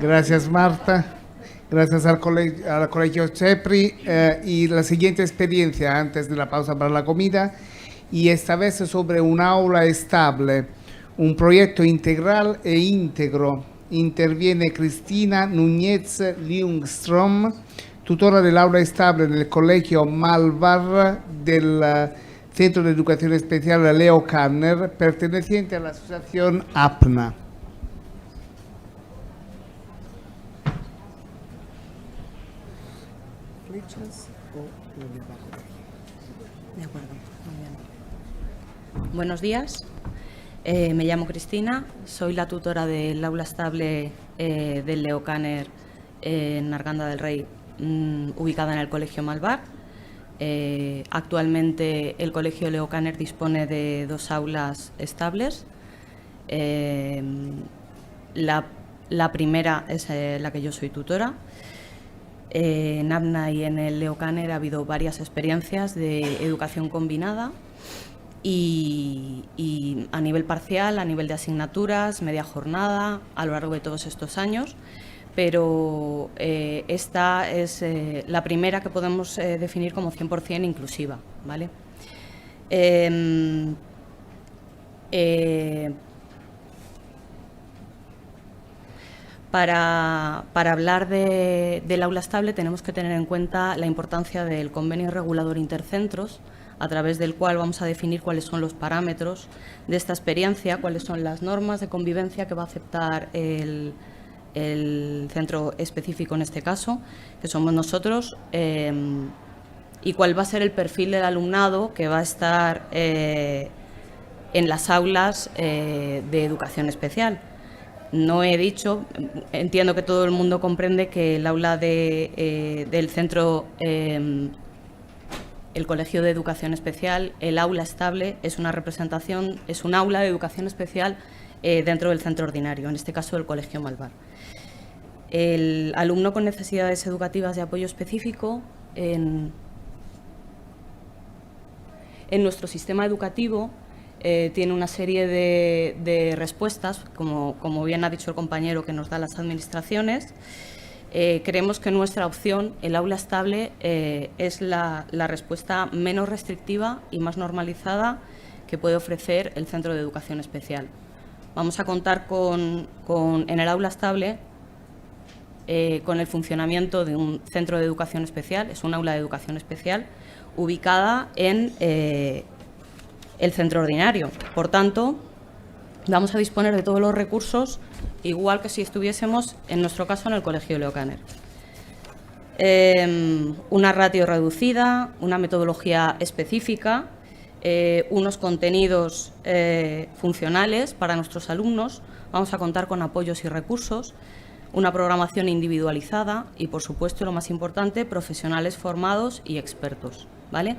Gracias, Marta. Gracias al Colegio CEPRI y la siguiente experiencia antes de la pausa para la comida, y esta vez sobre un aula estable, un proyecto integral e íntegro. Interviene Cristina Núñez Ljungström, tutora del aula estable del Colegio Malvar del Centro de Educación Especial Leo Kanner, perteneciente a la asociación APNA. De acuerdo, muy bien. Buenos días, me llamo Cristina, soy la tutora del aula estable del Leo Kanner en Arganda del Rey, ubicada en el Colegio Malvar. Actualmente el Colegio Leo Kanner dispone de 2 aulas estables. La primera es la que yo soy tutora. En APNA y en el Leo Kanner ha habido varias experiencias de educación combinada y a nivel parcial, a nivel de asignaturas, media jornada, a lo largo de todos estos años, pero esta es la primera que podemos definir como 100% inclusiva, ¿vale? Para hablar del aula estable tenemos que tener en cuenta la importancia del convenio regulador intercentros, a través del cual vamos a definir cuáles son los parámetros de esta experiencia, cuáles son las normas de convivencia que va a aceptar el centro específico en este caso, que somos nosotros, y cuál va a ser el perfil del alumnado que va a estar en las aulas de educación especial. No he dicho, entiendo que todo el mundo comprende que el aula del centro, el Colegio de Educación Especial, el aula estable, es una representación, es un aula de educación especial dentro del centro ordinario, en este caso el Colegio Malvar. El alumno con necesidades educativas de apoyo específico en nuestro sistema educativo tiene una serie de respuestas, como bien ha dicho el compañero, que nos da las administraciones. Creemos que nuestra opción, el aula estable, es la respuesta menos restrictiva y más normalizada que puede ofrecer el Centro de Educación Especial. Vamos a contar en el aula estable con el funcionamiento de un centro de educación especial, es un aula de educación especial ubicada en el centro ordinario. Por tanto, vamos a disponer de todos los recursos, igual que si estuviésemos, en nuestro caso, en el Colegio Leo Kanner. Una ratio reducida, una metodología específica, unos contenidos funcionales para nuestros alumnos. Vamos a contar con apoyos y recursos, una programación individualizada y, por supuesto, lo más importante, profesionales formados y expertos, ¿vale?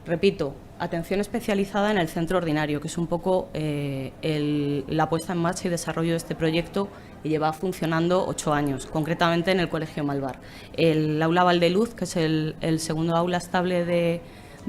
Repito, atención especializada en el centro ordinario, que es un poco la puesta en marcha y desarrollo de este proyecto, que lleva funcionando 8 años, concretamente en el Colegio Malvar. El aula Valdeluz, que es el segundo aula estable de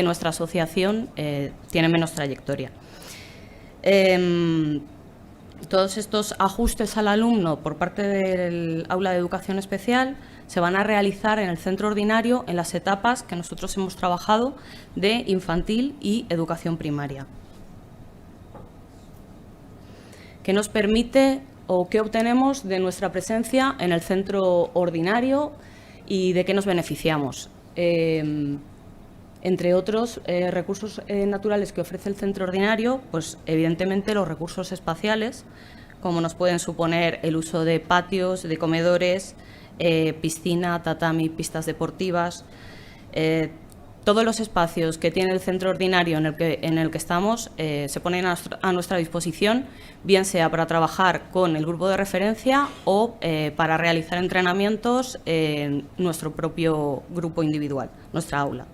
nuestra asociación, tiene menos trayectoria. Todos estos ajustes al alumno por parte del aula de educación especial se van a realizar en el centro ordinario en las etapas que nosotros hemos trabajado de infantil y educación primaria. ¿Qué nos permite o qué obtenemos de nuestra presencia en el centro ordinario y de qué nos beneficiamos? Entre otros recursos naturales que ofrece el centro ordinario, pues evidentemente los recursos espaciales, como nos pueden suponer el uso de patios, de comedores, piscina, tatami, pistas deportivas, todos los espacios que tiene el centro ordinario en el que estamos se ponen a nuestra disposición, bien sea para trabajar con el grupo de referencia o para realizar entrenamientos en nuestro propio grupo individual, nuestra aula.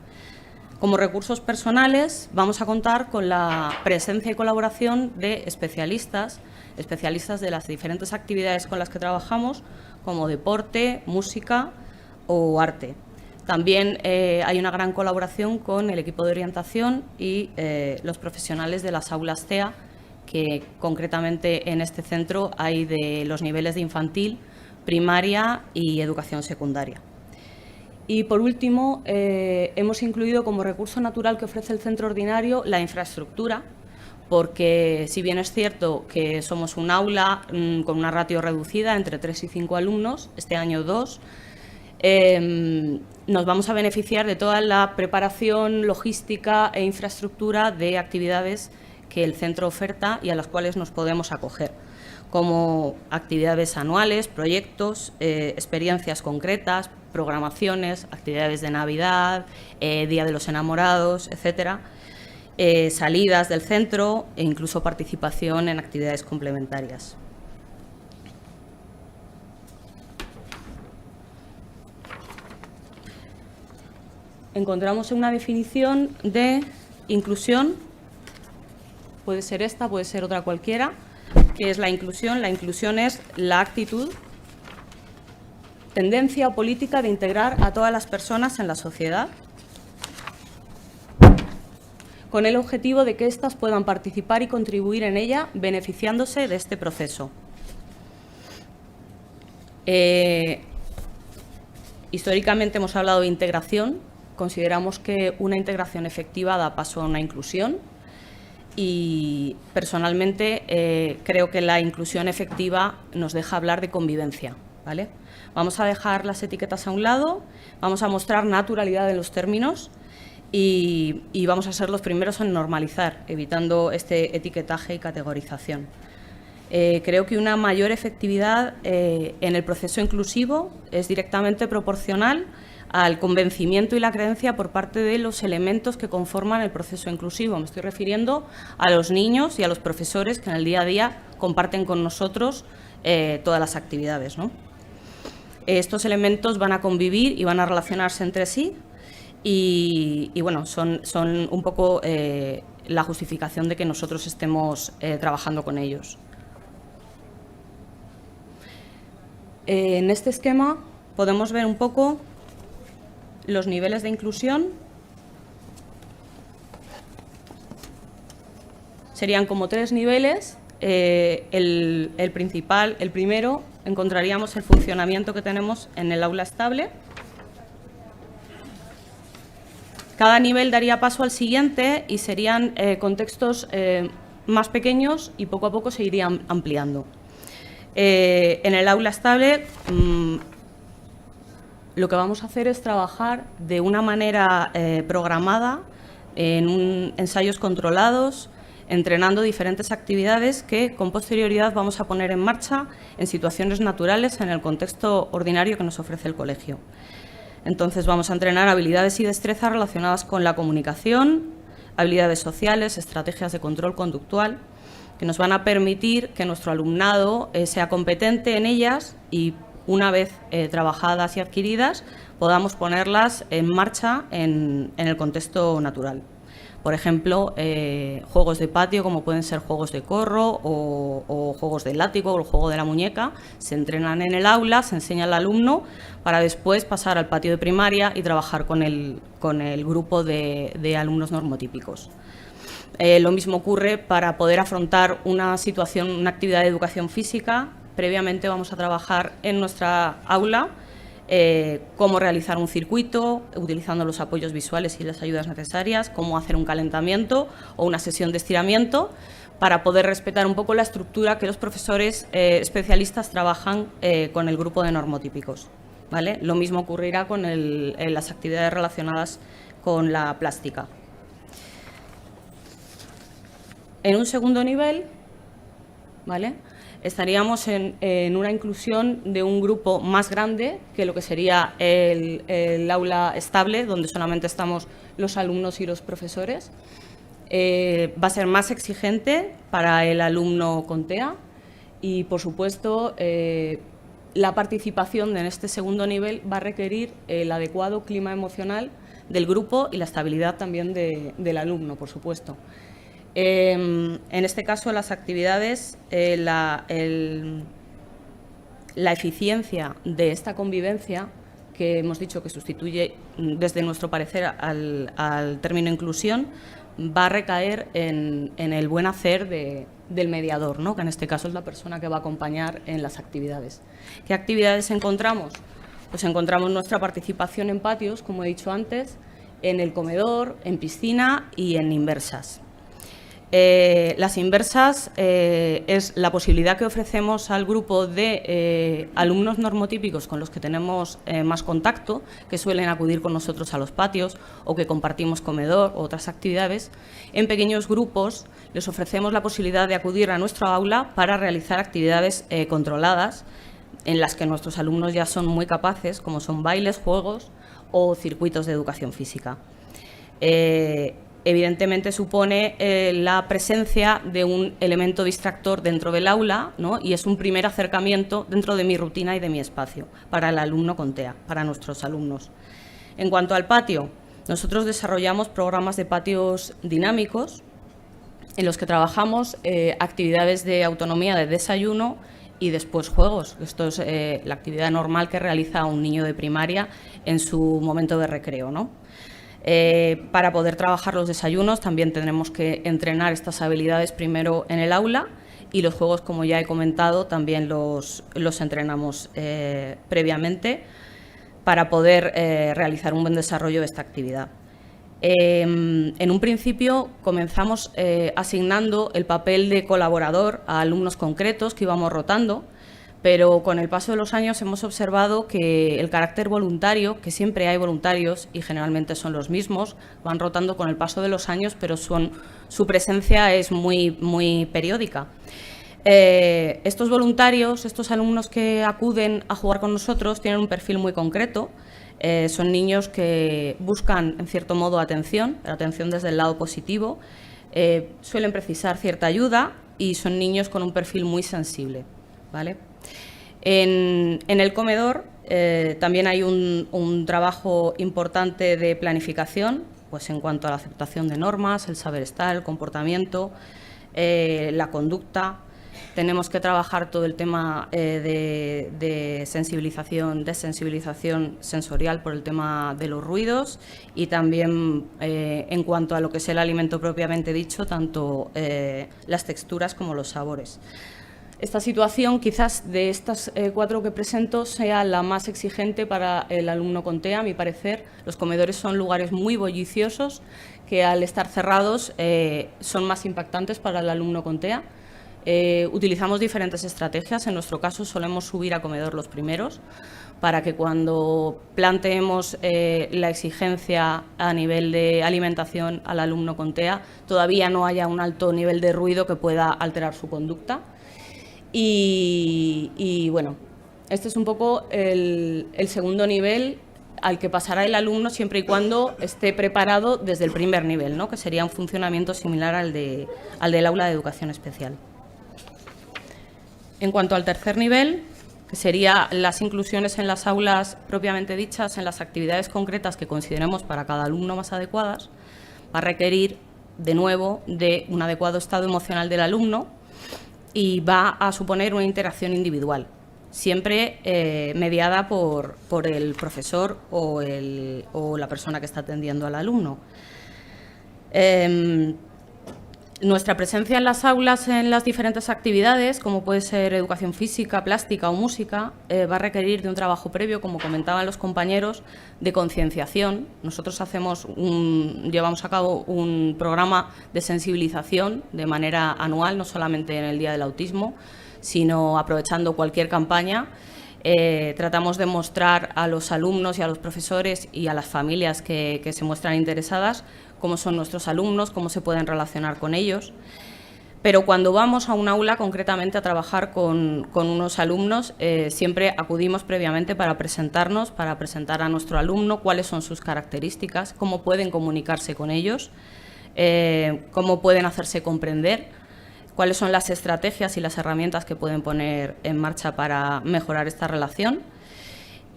Como recursos personales vamos a contar con la presencia y colaboración de especialistas de las diferentes actividades con las que trabajamos, como deporte, música o arte. También hay una gran colaboración con el equipo de orientación y los profesionales de las aulas CEA, que concretamente en este centro hay de los niveles de infantil primaria y educación secundaria. Y, por último, hemos incluido como recurso natural que ofrece el centro ordinario la infraestructura, porque si bien es cierto que somos un aula con una ratio reducida entre 3 y 5 alumnos, este año 2, nos vamos a beneficiar de toda la preparación, logística e infraestructura de actividades que el centro oferta y a las cuales nos podemos acoger, como actividades anuales, proyectos, experiencias concretas, programaciones, actividades de Navidad, Día de los Enamorados, etcétera, salidas del centro e incluso participación en actividades complementarias. Encontramos una definición de inclusión, puede ser esta, puede ser otra cualquiera, que es la inclusión. La inclusión es la actitud, tendencia o política de integrar a todas las personas en la sociedad, con el objetivo de que éstas puedan participar y contribuir en ella, beneficiándose de este proceso. Históricamente hemos hablado de integración. Consideramos que una integración efectiva da paso a una inclusión y, personalmente, creo que la inclusión efectiva nos deja hablar de convivencia, ¿vale? Vamos a dejar las etiquetas a un lado, vamos a mostrar naturalidad en los términos y vamos a ser los primeros en normalizar, evitando este etiquetaje y categorización. Creo que una mayor efectividad en el proceso inclusivo es directamente proporcional al convencimiento y la creencia por parte de los elementos que conforman el proceso inclusivo. Me estoy refiriendo a los niños y a los profesores que en el día a día comparten con nosotros todas las actividades, ¿no? Estos elementos van a convivir y van a relacionarse entre sí y bueno, son un poco la justificación de que nosotros estemos trabajando con ellos. En este esquema podemos ver un poco los niveles de inclusión. Serían como 3 niveles. El primero, encontraríamos el funcionamiento que tenemos en el aula estable. Cada nivel daría paso al siguiente y serían contextos más pequeños y poco a poco se irían ampliando. En el aula estable, lo que vamos a hacer es trabajar de una manera programada, en ensayos controlados, entrenando diferentes actividades que con posterioridad vamos a poner en marcha en situaciones naturales en el contexto ordinario que nos ofrece el colegio. Entonces vamos a entrenar habilidades y destrezas relacionadas con la comunicación, habilidades sociales, estrategias de control conductual, que nos van a permitir que nuestro alumnado sea competente en ellas y, una vez trabajadas y adquiridas, podamos ponerlas en marcha en el contexto natural. Por ejemplo, juegos de patio, como pueden ser juegos de corro o juegos del látigo o el juego de la muñeca, se entrenan en el aula, se enseña al alumno para después pasar al patio de primaria y trabajar con el grupo de alumnos normotípicos. Lo mismo ocurre para poder afrontar una actividad de educación física. Previamente vamos a trabajar en nuestra aula cómo realizar un circuito, utilizando los apoyos visuales y las ayudas necesarias, cómo hacer un calentamiento o una sesión de estiramiento, para poder respetar un poco la estructura que los profesores especialistas trabajan con el grupo de normotípicos, ¿vale? Lo mismo ocurrirá con las actividades relacionadas con la plástica. En un segundo nivel, ¿vale?, estaríamos en una inclusión de un grupo más grande que lo que sería el aula estable, donde solamente estamos los alumnos y los profesores. Va a ser más exigente para el alumno con TEA y, por supuesto, la participación en este segundo nivel va a requerir el adecuado clima emocional del grupo y la estabilidad también del alumno, por supuesto. En este caso, las actividades, la eficiencia de esta convivencia, que hemos dicho que sustituye, desde nuestro parecer, al término inclusión, va a recaer en el buen hacer del mediador, ¿no? Que en este caso es la persona que va a acompañar en las actividades. ¿Qué actividades encontramos? Pues encontramos nuestra participación en patios, como he dicho antes, en el comedor, en piscina y en inversas. Las inversas es la posibilidad que ofrecemos al grupo de alumnos normotípicos con los que tenemos más contacto, que suelen acudir con nosotros a los patios o que compartimos comedor u otras actividades. En pequeños grupos les ofrecemos la posibilidad de acudir a nuestro aula para realizar actividades controladas en las que nuestros alumnos ya son muy capaces, como son bailes, juegos o circuitos de educación física. Evidentemente supone la presencia de un elemento distractor dentro del aula, ¿no? Y es un primer acercamiento dentro de mi rutina y de mi espacio para el alumno con TEA, para nuestros alumnos. En cuanto al patio, nosotros desarrollamos programas de patios dinámicos en los que trabajamos actividades de autonomía de desayuno y después juegos. Esto es la actividad normal que realiza un niño de primaria en su momento de recreo, ¿no? Para poder trabajar los desayunos también tendremos que entrenar estas habilidades primero en el aula y los juegos, como ya he comentado, también los entrenamos previamente para poder realizar un buen desarrollo de esta actividad. En un principio comenzamos asignando el papel de colaborador a alumnos concretos que íbamos rotando, pero con el paso de los años hemos observado que el carácter voluntario, que siempre hay voluntarios y generalmente son los mismos, van rotando con el paso de los años, pero su presencia es muy periódica. Estos voluntarios, estos alumnos que acuden a jugar con nosotros, tienen un perfil muy concreto. Son niños que buscan, en cierto modo, atención, pero atención desde el lado positivo, suelen precisar cierta ayuda y son niños con un perfil muy sensible, ¿vale? En el comedor también hay un trabajo importante de planificación, pues en cuanto a la aceptación de normas, el saber estar, el comportamiento, la conducta. Tenemos que trabajar todo el tema de sensibilización, desensibilización sensorial por el tema de los ruidos y también en cuanto a lo que es el alimento propiamente dicho, tanto las texturas como los sabores. Esta situación, quizás de estas 4 que presento, sea la más exigente para el alumno con TEA, a mi parecer. Los comedores son lugares muy bulliciosos que, al estar cerrados, son más impactantes para el alumno con TEA. Utilizamos diferentes estrategias. En nuestro caso, solemos subir a comedor los primeros para que cuando planteemos la exigencia a nivel de alimentación al alumno con TEA todavía no haya un alto nivel de ruido que pueda alterar su conducta. Y bueno, este es un poco el segundo nivel al que pasará el alumno siempre y cuando esté preparado desde el primer nivel, ¿no? Que sería un funcionamiento similar al del aula de educación especial. En cuanto al tercer nivel, que sería las inclusiones en las aulas propiamente dichas, en las actividades concretas que consideremos para cada alumno más adecuadas, va a requerir, de nuevo, de un adecuado estado emocional del alumno y va a suponer una interacción individual, siempre mediada por el profesor o la persona que está atendiendo al alumno. Nuestra presencia en las aulas, en las diferentes actividades, como puede ser educación física, plástica o música, va a requerir de un trabajo previo, como comentaban los compañeros, de concienciación. Nosotros llevamos a cabo un programa de sensibilización de manera anual, no solamente en el Día del Autismo, sino aprovechando cualquier campaña. Tratamos de mostrar a los alumnos y a los profesores y a las familias que se muestran interesadas cómo son nuestros alumnos, cómo se pueden relacionar con ellos. Pero cuando vamos a un aula concretamente a trabajar con unos alumnos, siempre acudimos previamente para presentarnos, para presentar a nuestro alumno cuáles son sus características, cómo pueden comunicarse con ellos, cómo pueden hacerse comprender, cuáles son las estrategias y las herramientas que pueden poner en marcha para mejorar esta relación.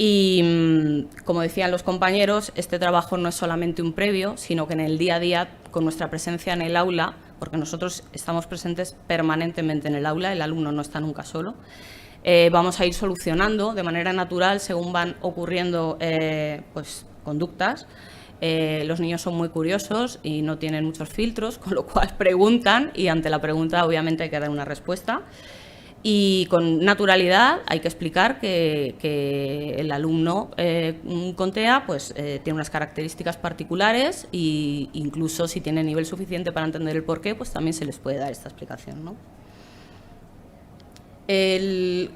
Y, como decían los compañeros, este trabajo no es solamente un previo, sino que en el día a día, con nuestra presencia en el aula, porque nosotros estamos presentes permanentemente en el aula, el alumno no está nunca solo, vamos a ir solucionando de manera natural, según van ocurriendo pues, conductas, Los niños son muy curiosos y no tienen muchos filtros, con lo cual preguntan y ante la pregunta obviamente hay que dar una respuesta. Y con naturalidad hay que explicar que el alumno con TEA pues, tiene unas características particulares e incluso si tiene nivel suficiente para entender el porqué, pues también se les puede dar esta explicación, ¿no?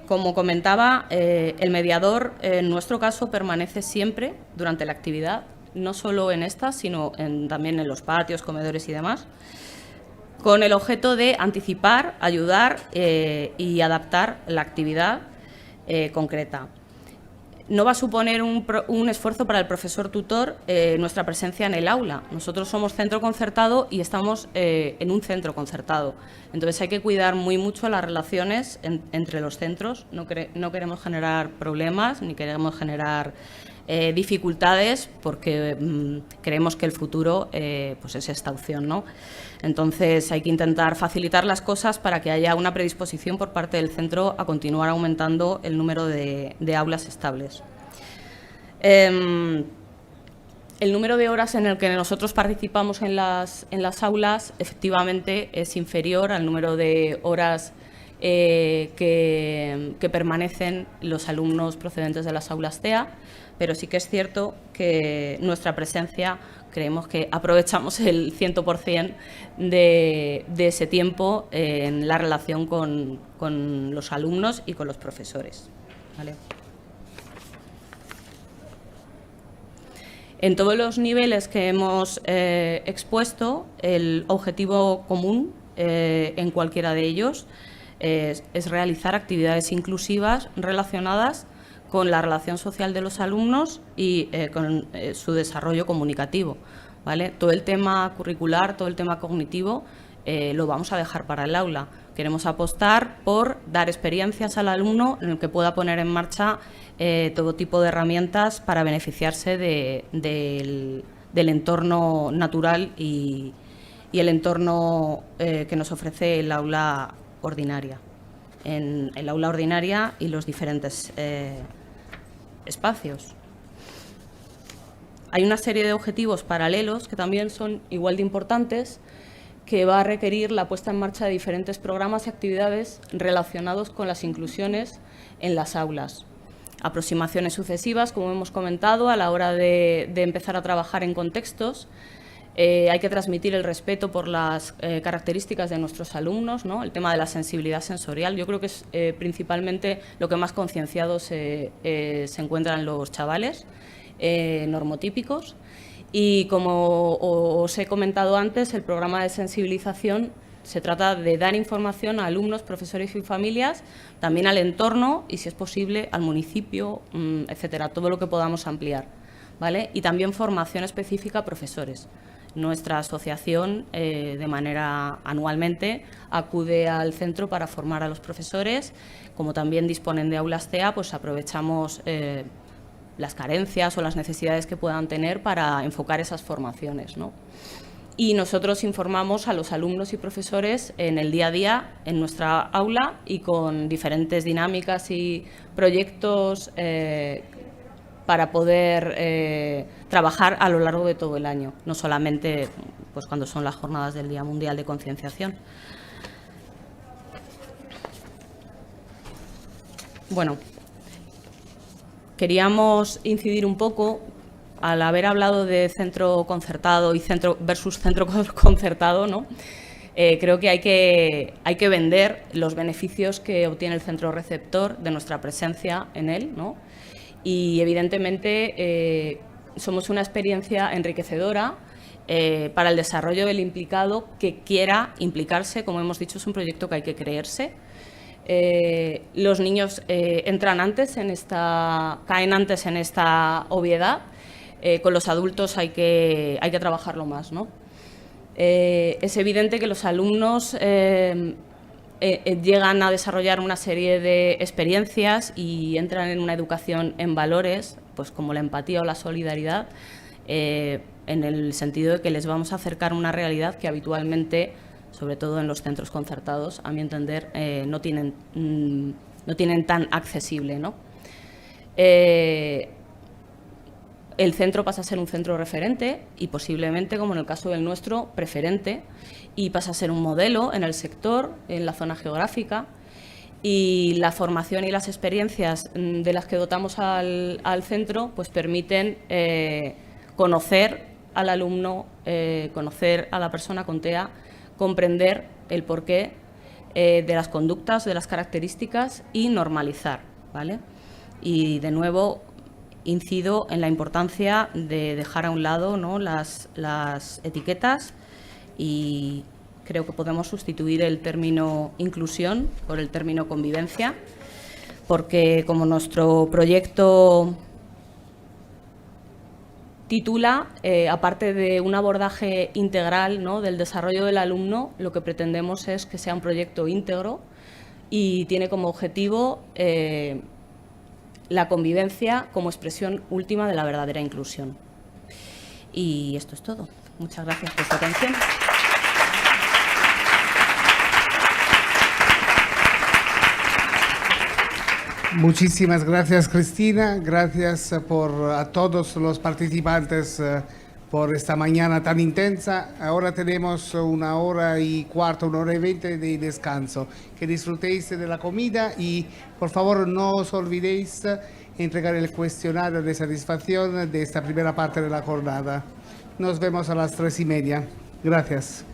Como comentaba, el mediador en nuestro caso permanece siempre durante la actividad, no solo en esta, sino también en los patios, comedores y demás, con el objeto de anticipar, ayudar y adaptar la actividad concreta. No va a suponer un esfuerzo para el profesor tutor nuestra presencia en el aula. Nosotros somos centro concertado y estamos en un centro concertado. Entonces hay que cuidar muy mucho las relaciones entre los centros. No queremos generar problemas ni queremos generar dificultades porque creemos que el futuro pues es esta opción, ¿no? Entonces hay que intentar facilitar las cosas para que haya una predisposición por parte del centro a continuar aumentando el número de aulas estables. El número de horas en el que nosotros participamos en las aulas efectivamente es inferior al número de horas que permanecen los alumnos procedentes de las aulas TEA, pero sí que es cierto que nuestra presencia creemos que aprovechamos el 100% de ese tiempo en la relación con los alumnos y con los profesores, ¿vale? En todos los niveles que hemos expuesto, el objetivo común en cualquiera de ellos es realizar actividades inclusivas relacionadas con la relación social de los alumnos y con su desarrollo comunicativo, ¿vale? Todo el tema curricular, todo el tema cognitivo lo vamos a dejar para el aula. Queremos apostar por dar experiencias al alumno en el que pueda poner en marcha todo tipo de herramientas para beneficiarse del entorno natural y el entorno que nos ofrece el aula ordinaria. En el aula ordinaria y los diferentes espacios. Hay una serie de objetivos paralelos que también son igual de importantes, que va a requerir la puesta en marcha de diferentes programas y actividades relacionados con las inclusiones en las aulas. Aproximaciones sucesivas, como hemos comentado, a la hora de empezar a trabajar en contextos. Hay que transmitir el respeto por las características de nuestros alumnos, ¿no? El tema de la sensibilidad sensorial, yo creo que es principalmente lo que más concienciado se encuentran los chavales normotípicos. Y como os he comentado antes, el programa de sensibilización se trata de dar información a alumnos, profesores y familias, también al entorno y, si es posible, al municipio, etcétera, todo lo que podamos ampliar, ¿vale? Y también formación específica a profesores. Nuestra asociación, de manera anualmente, acude al centro para formar a los profesores. Como también disponen de aulas TEA, pues aprovechamos las carencias o las necesidades que puedan tener para enfocar esas formaciones, ¿no? Y nosotros informamos a los alumnos y profesores en el día a día, en nuestra aula y con diferentes dinámicas y proyectos para poder trabajar a lo largo de todo el año, no solamente pues, cuando son las jornadas del Día Mundial de Concienciación. Bueno, queríamos incidir un poco, al haber hablado de centro concertado y centro versus centro concertado, ¿no? Creo que hay que vender los beneficios que obtiene el centro receptor de nuestra presencia en él, ¿no? Y evidentemente somos una experiencia enriquecedora para el desarrollo del implicado que quiera implicarse. Como hemos dicho, es un proyecto que hay que creerse. Los niños caen antes en esta obviedad. Con los adultos hay que trabajarlo más, ¿no? Es evidente que los alumnos llegan a desarrollar una serie de experiencias y entran en una educación en valores, pues como la empatía o la solidaridad, en el sentido de que les vamos a acercar una realidad que habitualmente, sobre todo en los centros concertados, a mi entender, no tienen tan accesible, ¿no? el centro pasa a ser un centro referente y posiblemente, como en el caso del nuestro, preferente, y pasa a ser un modelo en el sector, en la zona geográfica, y la formación y las experiencias de las que dotamos al centro pues permiten conocer al alumno, conocer a la persona con TEA, comprender el porqué de las conductas, de las características y normalizar, ¿vale? Y de nuevo incido en la importancia de dejar a un lado, ¿no?, las etiquetas, y creo que podemos sustituir el término inclusión por el término convivencia, porque como nuestro proyecto titula, aparte de un abordaje integral, ¿no?, del desarrollo del alumno, lo que pretendemos es que sea un proyecto íntegro y tiene como objetivo la convivencia como expresión última de la verdadera inclusión. Y esto es todo. Muchas gracias por su atención. Muchísimas gracias, Cristina. Gracias a todos los participantes por esta mañana tan intensa. Ahora tenemos 1 hora y cuarto, 1 hora y 20 de descanso. Que disfrutéis de la comida y, por favor, no os olvidéis entregar el cuestionario de satisfacción de esta primera parte de la jornada. Nos vemos a las 3:30. Gracias.